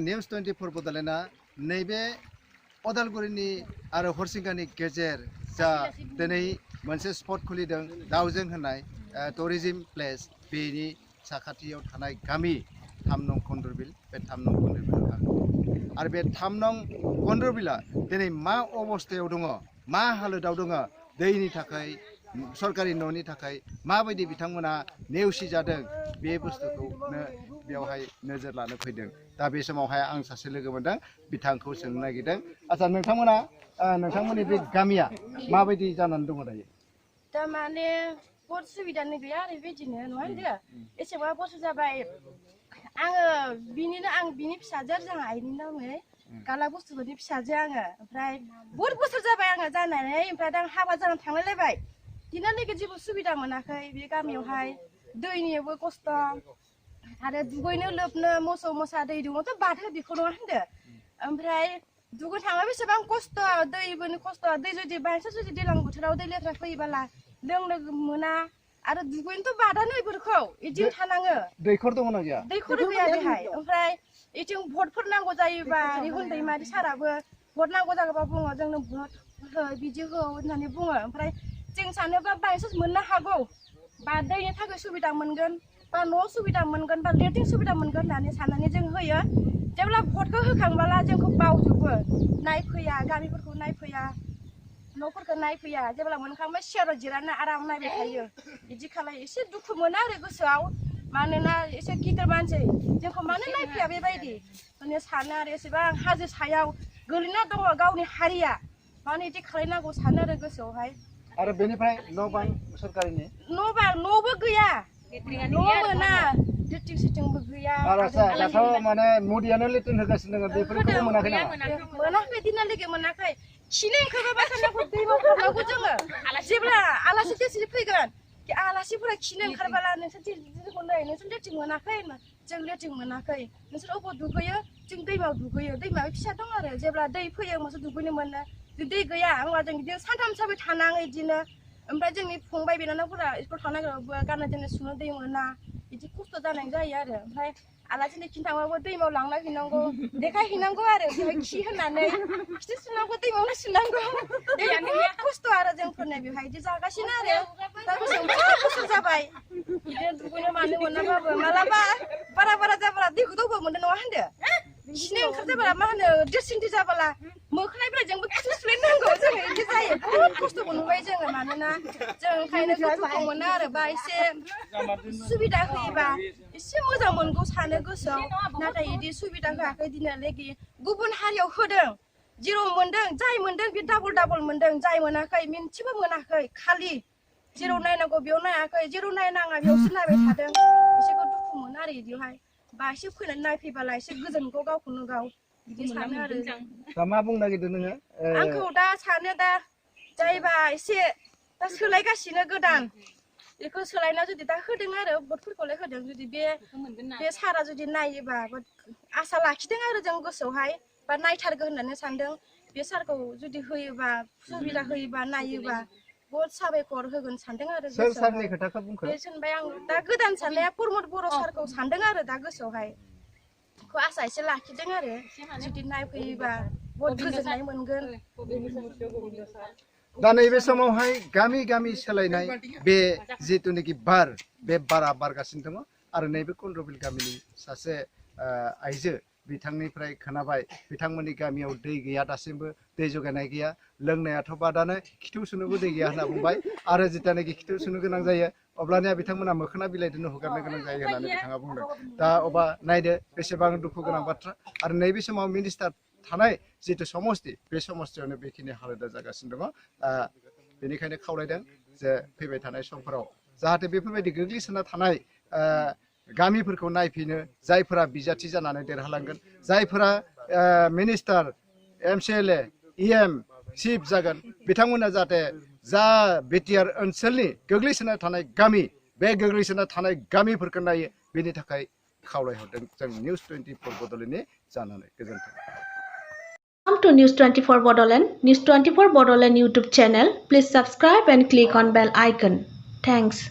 News 24 बड'लेण्डआ नैबे अदालगुरिनि आरो हरसिंगानि गेजेर जा दिनै मोनसे स्पट खुलिदों दाउजें होननाय टुरिज्म प्लेस बेनि साखाथियाव थानाय गामि 3 नं कन्द्रबिल बे 3 नं कन्द्रबिलाव थाङो आरो बे 3 नं कन्द्रबिला दिनै मा अबस्थायाव दङ मा हालोदाव दङ दैनि थाखाय सरकारि न'नि थाखाय माबायदि बिथांमोना नेवसि जादों बे बुस्थुखौनो बेवहाय नोजोर लानो फैदों दा बे समावहाय आं सासे लोगो मोनदों बिथांखौ सोंनो नागिरदों आচ্ছা नोंथांमोना नोंथांमोननि बे गामिया माबायदि जानानै दङ दायो दा माने बहुत सुबिदानो गैया आरो बेबायदिनो नङा होनदो एसेबां बोसोर जाबाय आङो बिनि फिसाजो जोंहा आइनि नामै गाला बुस्थुफोरनि फिसाजो आङो ओमफ्राय बहुत बोसोर जाबाय आङो जानानै ओमफ्राय दा हाबा जानानै थांलायलायबाय दिनालागै जेबो सुबिदा मोनाखै बे गामियावहाय दैनिबो खस्थ' आरो दुगैनो लोबनो मोसौ मोसा दै दङथ' बाथो बेखौ नङा होनदो ओमफ्राय दुगैनो थांबा बेसेबां खस्थ' दैबोनो खस्थ' दै जुदि बांसिन जुदि दैज्लां बोथोराव दै लेथ्रा फैयोबोला लोंनो मोना आरो दुगैनोथ' बादानो बेफोरखौ बिदिनो थानाङो दैखर दङना गैया दैखर गैया बेहाय ओमफ्राय इथिं भटफोर नांगौ जायोबा रिहुन दैमारि साराबो भट नांगौ जायोबा बुङो जोंनो भट हो बिदि हो होननानै बुङो ओमफ्राय जों सानोबा बांसिन मोननो हागौ बा दैनि थाखाय सुबिदा मोनगोन बा न' सुबिदा मोनगोन बा लेट्रिन सुबिदा मोनगोन होननानै साननानै जों होयो जेब्ला भटखौ होखांबोला जोंखौ बावजोबो नायफैया गामिफोरखौ नायफैया न'फोरखौ नायफैया जेब्ला मोनखांबाय सियाराव जिरायना आराम नायबाय थायो बिदि खालायो एसे दुखु मोनो आरो गोसोआव मानोना एसे गिदिर मानसि जोंखौ मानो नायफैया बेबायदि माने सानो आरो एसेबां हाजो सायाव गोलैना दङ गावनि हारिया मानो बिदि खालायनांगौ सानो आरो गोसोआवहाय आरो बेनिफ्राय न' बां सरकारिनि न'बो गैया न' मोना लेट्रिन सिटिंबो गैया दाथ' माने मदियानो लेट्रिन होगासिनो दङ बेफोरखौ मोनाखै नामा मोनाखै दिनालागै मोनाखै खिनो ओंखारबा साननांगौ दैमायाव थांनांगौ जोङो जेब्ला आलासि दुमसि फैगोन आलासिफोरा खिनो ओंखारबोला नोंसोर लेट्रिन मोनाखै जों लेट्रिन मोनाखै नोंसोर अबाव दुगैयो जों दैमायाव दुगैयो दैमायाव फिसा दं आरो जेब्ला दै फैयो मोनसे दुगैनो मोनो दै गैया होनबा जों बिदिनो सानथाम सानब्रै थानाङो बिदिनो ओमफ्राय जोंनि फंबाय बिनानावफोरा स्कुल थांनो नागिरबाबो गाननाय जोमनाय सुनो दै मोना बिदि खस्थ' जानाय जायो आरो ओमफ्राय आलासिनो खिनो थांबाबो दैमायाव लांना हैनांगौ देखायहैनांगौ आरो बेवहाय खि होननानै खिथु सुनांगौ दैमायावनो सुनांगौ खस्थ' आरो जोंफोरनो बेवहाय बिदि जागासिनो आरो दा बोसोर जाबाय बिदिनो दुगैनो मानो मोनाबाबो मालाबा बारा जाबोला दैखौ दौबो मोनदों नङा होनदो खिनो ओंखारजाबोला मा होनो ड्रेसिं जाबोला मोखोनाय बिलाइजोंबो खिथु सुलायनांगौ जोङो बिदि जायो बहुत खस्थ' मोनबाय जोङो मानोना जों ओंखायनो दुखु मोनो आरो बा एसे सुबिदा होयोबा एसे मोजां मोनगौ सानो गोसोआव नाथाय बिदि सुबिदा होआखै दिनैहालागै गुबुन हारियाव होदों जेराव मोनदों जाय मोनदों बे डाबल मोनदों जाय मोनाखै मोनसेबो मोनाखै खालि जेराव नायनांगौ बेयाव नायाखै जेराव नायनाङा बेयावसो नायबाय थादों एसेखौ दुखु मोनो आरो बिदियावहाय बा एसे फैनानै नायफैबाला एसे गोजोनगौ गावखौनो गाव बिदि सानो आरो दा मा बुंनो नागिरदों नोङो आंखौ दा सानो दा जायबा एसे दा सोलायगासिनो गोदान बेखौ सोलायना जुदि दा होदों आरो भटफोरखौलाय होदों जुदि बे सारा जुदि नायोबा आसा लाखिदों आरो जों गोसोआवहाय बा नायथारगोन होननानै सानदों बे सारखौ जुदि होयोबा सुबिदा होयोबा नायोबा बहुत साबायखर होगोन सानदों आरो सोर सारनि खोथाखौ बुंखो बे सानबाय आं दा गोदान साननाया प्रमद बर' सारखौ सानदों आरो दा गोसोआवहाय बेखौ आसा एसे लाखिदों आरो जुदि नायफैयोबा बहुत गोजोननाय मोनगोन दा नैबे समावहाय गामि गामि सोलायनाय बे जितुनिखि बार बे बारा बारगासिनो दङ आरो नैबे कन्द्रबिल गामिनि सासे आइजो बिथांनिफ्राय खोनाबाय बिथांमोननि गामियाव दै गैया दासिमबो दै जगायनाय गैया लोंनायाथ' बादानो खिथु सुनोबो दै गैया होनना बुंबाय आरो जितुनिखि खिथु सुनो गोनां जायो अब्लानिया बिथांमोना मोखोना बिलाइजोंनो हुगारनो गोनां जायो होननानै बिथाङा बुंदों दा अबा नायदो बेसेबां दुखु गोनां बाथ्रा आरो नैबे समाव मिनिस्टार थानाय जितु समस्ति बे समस्तियावनो बेखिनि हालोदा जागासिनो दङ बेनिखायनो खावलायदों जे फैबाय थानाय समफोराव जाहाथे बेफोरबायदि गोग्लैसोना थानाय गामिफोरखौ नायफिनो जायफोरा बिजाथि जानानै देरहालांगोन जायफोरा मिनिस्टार MCLA EM चिफ जागोन बिथांमोना जाहाथे जा बिटिआर ओनसोलनि गोग्लैसोना थानाय गामि बे गोग्लैसोना थानाय गामिफोरखौ नायो बेनि थाखाय खावलायहरदों जों निउस 24 बड'लेण्डनि जानानै गोजोन्थों Welcome to News 24 Bodoland. News 24 Bodoland YouTube channel. Please subscribe and click on bell icon. Thanks.